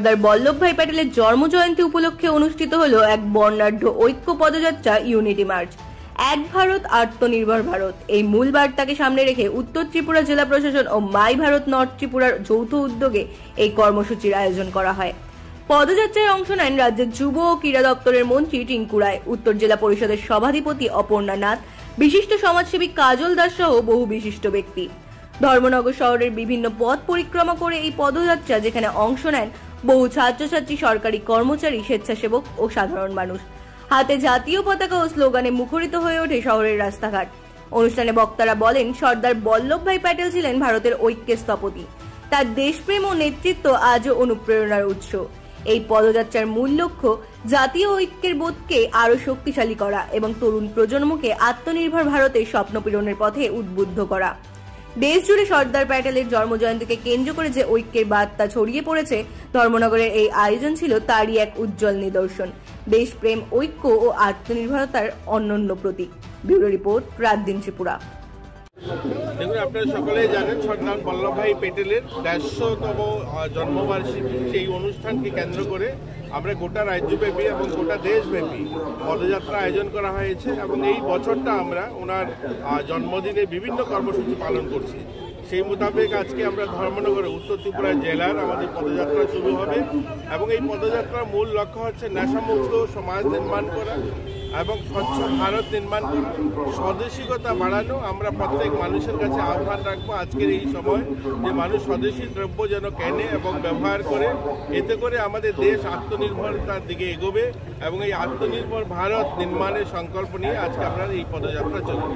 সর্দার বল্লভভাই প্যাটেলের জন্মজয়ন্তী উপলক্ষে অনুষ্ঠিত হলো এক বর্ণাঢ্য ঐক্য পদযাত্রা ইউনিটি মার্চ। এক ভারত আত্মনির্ভর ভারত এই মূল বার্তাকে সামনে রেখে উত্তর ত্রিপুরা জেলা প্রশাসন ও মাই ভারত নর্থ ত্রিপুরার যৌথ উদ্যোগে এই কর্মসূচির আয়োজন করা হয়। পদযাত্রায় অংশ নেন রাজ্যের যুব ও ক্রীড়া দপ্তরের মন্ত্রী টিঙ্কু রায়, উত্তর জেলা পরিষদের সভাধিপতি অপর্ণা নাথ, বিশিষ্ট সমাজসেবী কাজল দাস সহ বহু বিশিষ্ট ব্যক্তি। ধর্মনগর শহরের বিভিন্ন পথ পরিক্রমা করে এই পদযাত্রা, যেখানে অংশ নেন বহু ছাত্রছাত্রী, সরকারি কর্মচারী, স্বেচ্ছাসেবক ও সাধারণ মানুষ। হাতে জাতীয় পতাকা ও স্লোগানে মুখরিত হয়ে ওঠে শহরের রাস্তাঘাট। অনুষ্ঠানে বক্তারা বলেন, সর্দার বল্লভভাই প্যাটেল ছিলেন ভারতের ঐক্যের স্থপতি। তার দেশপ্রেম ও নেতৃত্ব আজও অনুপ্রেরণার উৎস। এই পদযাত্রার মূল লক্ষ্য জাতীয় ঐক্যের বোধকে আরো শক্তিশালী করা এবং তরুণ প্রজন্মকে আত্মনির্ভর ভারতের স্বপ্ন পূরণের পথে উদ্বুদ্ধ করা। দেশ জুড়ে সর্দার প্যাটেলের জন্মজয়ন্তীকে কেন্দ্র করে যে ঐক্যের বার্তা ছড়িয়ে পড়েছে, ধর্মনগরের এই আয়োজন ছিল তারই এক উজ্জ্বল নিদর্শন। দেশপ্রেম, ঐক্য ও আত্মনির্ভরতার অনন্য প্রতীক। Bureau report, রাতদিন Tripura. দেখুন, আপনারা সকলেই জানেন সর্দার বল্লভভাই প্যাটেলের 150তম জন্মবার্ষিকী। সেই অনুষ্ঠানকে কেন্দ্র করে আমরা গোটা রাজ্যব্যাপী এবং গোটা দেশব্যাপী পদযাত্রা আয়োজন করা হয়েছে এবং এই বছরটা আমরা ওনার জন্মদিনে বিভিন্ন কর্মসূচি পালন করছি। সেই মোতাবেক আজকে আমরা ধর্মনগরে উত্তর ত্রিপুরা জেলার আমাদের পদযাত্রা শুরু হবে এবং এই পদযাত্রার মূল লক্ষ্য হচ্ছে নেশামুক্ত সমাজ নির্মাণ করা এবং স্বচ্ছ ভারত নির্মাণ করা, স্বদেশিকতা বাড়ানো। আমরা প্রত্যেক মানুষের কাছে আহ্বান রাখবো আজকের এই সময় যে মানুষ স্বদেশী দ্রব্য যেন কেনে এবং ব্যবহার করে। এতে করে আমাদের দেশ আত্মনির্ভরতার দিকে এগোবে এবং এই আত্মনির্ভর ভারত নির্মাণের সংকল্প নিয়ে আজকে আমরা এই পদযাত্রা চলবে।